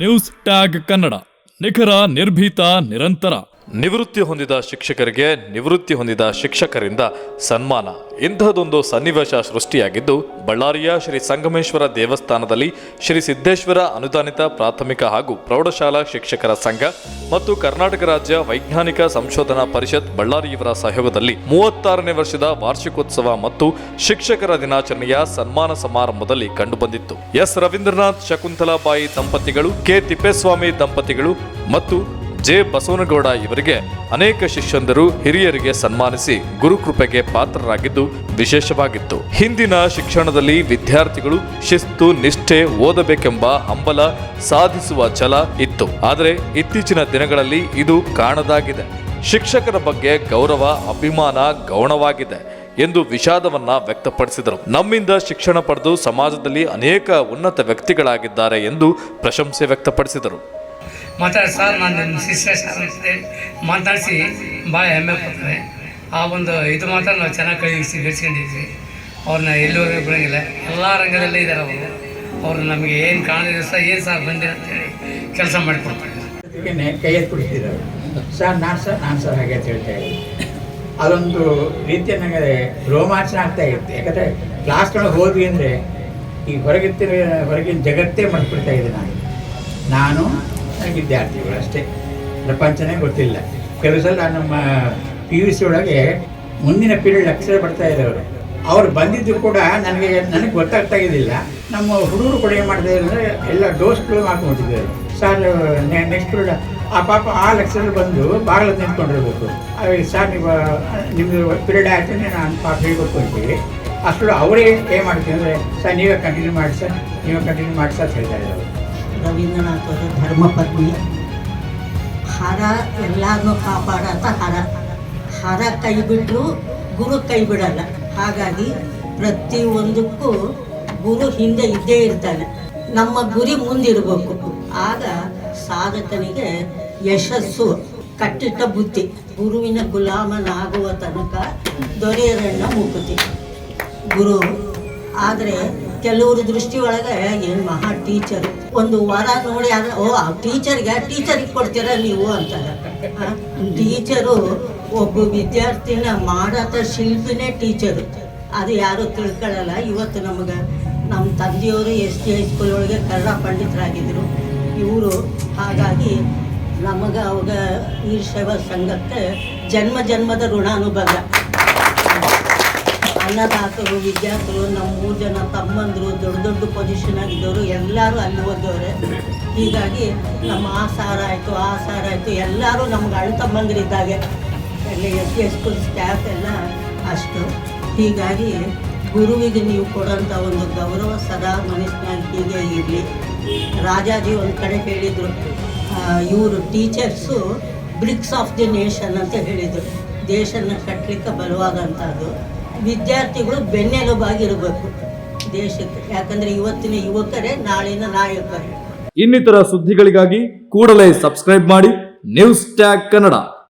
News tag Kannada, ನಿಖರ, ನಿರ್ಭೀತ, ನಿರಂತರ. ನಿವೃತ್ತಿ ಹೊಂದಿದ ಶಿಕ್ಷಕರಿಗೆ ನಿವೃತ್ತಿ ಹೊಂದಿದ ಶಿಕ್ಷಕರಿಂದ ಸನ್ಮಾನ. ಇಂತಹದೊಂದು ಸನ್ನಿವೇಶ ಸೃಷ್ಟಿಯಾಗಿದ್ದು, ಬಳ್ಳಾರಿಯ ಶ್ರೀ ಸಂಗಮೇಶ್ವರ ದೇವಸ್ಥಾನದಲ್ಲಿ ಶ್ರೀ ಸಿದ್ದೇಶ್ವರ ಅನುದಾನಿತ ಪ್ರಾಥಮಿಕ ಹಾಗೂ ಪ್ರೌಢಶಾಲಾ ಶಿಕ್ಷಕರ ಸಂಘ ಮತ್ತು ಕರ್ನಾಟಕ ರಾಜ್ಯ ವೈಜ್ಞಾನಿಕ ಸಂಶೋಧನಾ ಪರಿಷತ್ ಬಳ್ಳಾರಿಯವರ ಸಹಯೋಗದಲ್ಲಿ 36ನೇ ವರ್ಷದ ವಾರ್ಷಿಕೋತ್ಸವ ಮತ್ತು ಶಿಕ್ಷಕರ ದಿನಾಚರಣೆಯ ಸನ್ಮಾನ ಸಮಾರಂಭದಲ್ಲಿ ಕಂಡುಬಂದಿತ್ತು. ಎಸ್ ರವೀಂದ್ರನಾಥ್ ಶಕುಂತಲಾಬಾಯಿ ದಂಪತಿಗಳು, ಕೆ ತಿಪ್ಪೇಸ್ವಾಮಿ ದಂಪತಿಗಳು ಮತ್ತು ಜೆ ಬಸವನಗೌಡ ಇವರಿಗೆ ಅನೇಕ ಶಿಷ್ಯಂದರು ಹಿರಿಯರಿಗೆ ಸನ್ಮಾನಿಸಿ ಗುರುಕೃಪೆಗೆ ಪಾತ್ರರಾಗಿದ್ದು ವಿಶೇಷವಾಗಿತ್ತು. ಹಿಂದಿನ ಶಿಕ್ಷಣದಲ್ಲಿ ವಿದ್ಯಾರ್ಥಿಗಳು ಶಿಸ್ತು, ನಿಷ್ಠೆ, ಓದಬೇಕೆಂಬ ಹಂಬಲ, ಸಾಧಿಸುವ ಛಲ ಇತ್ತು. ಆದರೆ ಇತ್ತೀಚಿನ ದಿನಗಳಲ್ಲಿ ಇದು ಕಾಣದಾಗಿದೆ. ಶಿಕ್ಷಕರ ಬಗ್ಗೆ ಗೌರವ, ಅಭಿಮಾನ ಗೌಣವಾಗಿದೆ ಎಂದು ವಿಷಾದವನ್ನ ವ್ಯಕ್ತಪಡಿಸಿದರು. ನಮ್ಮಿಂದ ಶಿಕ್ಷಣ ಪಡೆದು ಸಮಾಜದಲ್ಲಿ ಅನೇಕ ಉನ್ನತ ವ್ಯಕ್ತಿಗಳಾಗಿದ್ದಾರೆ ಎಂದು ಪ್ರಶಂಸೆ ವ್ಯಕ್ತಪಡಿಸಿದರು. ಮಾತಾಡಿ ಸರ್, ನಾನು ನಿಮ್ಮ ಶಿಷ್ಯ ಸರ್ ಅಂತೇಳಿ ಮಾತಾಡಿಸಿ ಭಾಳ ಹೆಮ್ಮೆ ಪಡ್ತಾರೆ. ಆ ಒಂದು ಇದು ಮಾತ್ರ ನಾವು ಚೆನ್ನಾಗಿ ಗಳಿಸ್ಕೊಂಡಿದ್ವಿ. ಅವ್ರನ್ನ ಎಲ್ಲಿವರೆಗೂ ಬಿಡೋಂಗಿಲ್ಲ, ಎಲ್ಲ ರಂಗದಲ್ಲೇ ಇದ್ದಾರೆ ಅವರು. ಅವರು ನಮಗೆ ಏನು ಕಾಣದಿದೆ ಸರ್, ಏನು ಸರ್ ಬಂದಿರ ಅಂತೇಳಿ ಕೆಲಸ ಮಾಡಿಕೊಡ್ತಾರೆ. ಕೈ ಎತ್ತು ಕೊಡ್ತಿದ್ದಾರೆ ಸರ್, ನಾನು ಸರ್ ಹಾಗೆ ಅಂತ ಹೇಳ್ತಾ ಇದ್ದೆ. ಅದೊಂದು ರೀತಿಯ ನನಗೆ ರೋಮಾಂಚನ ಆಗ್ತಾ ಇತ್ತು. ಯಾಕಂದರೆ ಕ್ಲಾಸ್ಗಳಿಗೆ ಹೋದ್ವಿ ಅಂದರೆ ಈ ಹೊರಗಿನ ಜಗತ್ತೇ ಮಾಡಿಬಿಡ್ತಾ ಇದ್ದೆ. ನಾನು ವಿದ್ಯಾರ್ಥಿಗಳು ಅಷ್ಟೇ, ಪ್ರಪಂಚನೇ ಗೊತ್ತಿಲ್ಲ. ಕೆಲವು ಸಲ ನಮ್ಮ PUC ಒಳಗೆ ಮುಂದಿನ ಪೀರಿಯಡ್ ಲೆಕ್ಚರ್ ಬರ್ತಾ ಇದ್ದವರು, ಅವ್ರು ಬಂದಿದ್ದು ಕೂಡ ನನಗೆ ಗೊತ್ತಾಗ್ತಾ ಇದ್ದಿಲ್ಲ. ನಮ್ಮ ಹುಡುಗರು ಕೂಡ ಏನು ಮಾಡ್ತಾ ಇದ್ದಾರೆ, ಎಲ್ಲ ಡೋಸ್ಗಳು ಮಾಡ್ಕೊಂಡಿದ್ದಾರೆ. ಸರ್ ನೆಕ್ಸ್ಟ್ ಪೀರಿಯಡ್ ಆ ಪಾಪ ಆ ಲೆಕ್ಚರ್ ಬಂದು ಬಾಗಿಲು ನಿಂತ್ಕೊಂಡಿರ್ಬೇಕು. ಸರ್ ನಿಮ್ಮದು ಪೀರಿಯಡ್ ಆಯ್ತು, ನಾನು ಪಾಪ ಹೇಳ್ಕೊಡ್ತೀವಿ. ಅಷ್ಟು ಅವರೇ ಏನು ಮಾಡ್ತೀವಿ ಅಂದರೆ, ಸರ್ ನೀವೇ ಕಂಟಿನ್ಯೂ ಮಾಡಿ ಸರ್, ಅಂತ ಹೇಳ್ತಾ ಇದ್ದಾರೆ. ರವೀಂದ್ರನಾಥ್ ಅವರ ಧರ್ಮಪತ್ನಿ. ಹರ ಎಲ್ಲರನ್ನೂ ಕಾಪಾಡತ್ತ ಹರ ಕೈ ಬಿಟ್ಟರು ಗುರು ಕೈ ಬಿಡಲ್ಲ. ಹಾಗಾಗಿ ಪ್ರತಿಯೊಂದಕ್ಕೂ ಗುರು ಹಿಂದೆ ಇದ್ದೇ ಇರ್ತಾನೆ. ನಮ್ಮ ಗುರಿ ಮುಂದಿರಬೇಕು. ಆಗ ಸಾಧಕನಿಗೆ ಯಶಸ್ಸು. ಕಟ್ಟಿಟ್ಟ ಬುದ್ಧಿ. ಗುರುವಿನ ಗುಲಾಮನಾಗುವ ತನಕ ದೊರೆಯರಣ್ಣ ಮುಕುತಿ ಗುರು. ಆದರೆ ಕೆಲವರು ದೃಷ್ಟಿ ಒಳಗೆ ಏನು ಮಹಾ ಟೀಚರ್, ಒಂದು ವರ ನೋಡಿ ಆದರೆ ಆ ಟೀಚರಿಗೆ ಕೊಡ್ತೀರ ನೀವು ಅಂತಾರೆ. ಟೀಚರು ಒಬ್ಬ ವಿದ್ಯಾರ್ಥಿನ ಮಾಡತ ಶಿಲ್ಪಿನೇ ಟೀಚರು. ಅದು ಯಾರು ತಿಳ್ಕೊಳ್ಳಲ್ಲ. ಇವತ್ತು ನಮ್ಮ ತಂದೆಯವರು ST ಹೈಸ್ಕೂಲ್ ಒಳಗೆ ಕನ್ನಡ ಪಂಡಿತರಾಗಿದ್ದರು ಇವರು. ಹಾಗಾಗಿ ನಮಗೆ ಅವಾಗ ವೀರಶೈವ ಸಂಘಕ್ಕೆ ಜನ್ಮದ ಋಣಾನುಬಂಧ. ಅನ್ನದಾತರು, ವಿದ್ಯಾರ್ಥಿಗಳು, ನಮ್ಮ 3 ಜನ ತಮ್ಮಂದರು ದೊಡ್ಡ ಪೊಸಿಷನ್ ಆಗಿದ್ದವರು ಎಲ್ಲರೂ ಅಲ್ಲಿ ಓದೋರೆ. ಹೀಗಾಗಿ ನಮ್ಮ ಆ ಸಾರ ಆಯಿತು ಎಲ್ಲರೂ ನಮ್ಗೆ ಅಣ್ಣ ತಮ್ಮಂದಿರಿದ್ದಾಗೆ. ಎಲ್ಲ ST ಹೈಸ್ಕೂಲ್ ಸ್ಟಾಫ್ ಎಲ್ಲ ಅಷ್ಟು. ಹೀಗಾಗಿ ಗುರುವಿಗೆ ನೀವು ಕೊಡೋಂಥ ಒಂದು ಗೌರವ ಸದಾ ಮನಸ್ಸಿನಾಗ ಹೀಗೆ ಇರಲಿ. ರಾಜಾಜಿ ಒಂದು ಕಡೆ ಹೇಳಿದರು, ಇವರು teachers bricks of the nation ಅಂತ ಹೇಳಿದರು. ದೇಶನ ಕಟ್ಟಲಿಕ್ಕೆ ಬಲವಾದಂಥದ್ದು. ವಿದ್ಯಾರ್ಥಿಗಳು ಬೆನ್ನೆಲುಬಾಗಿರಬೇಕು ದೇಶಕ್ಕೆ. ಯಾಕಂದರೆ ಇವತ್ತಿನ ಯುವಕರೇ ನಾಳಿನ ನಾಯಕರು. ಇನ್ನಿತರ ಸುದ್ದಿಗಳಿಗಾಗಿ ಕೂಡಲೇ ಸಬ್ಸ್ಕ್ರೈಬ್ ಮಾಡಿ ನ್ಯೂಸ್ ಟ್ಯಾಗ್ ಕನ್ನಡ.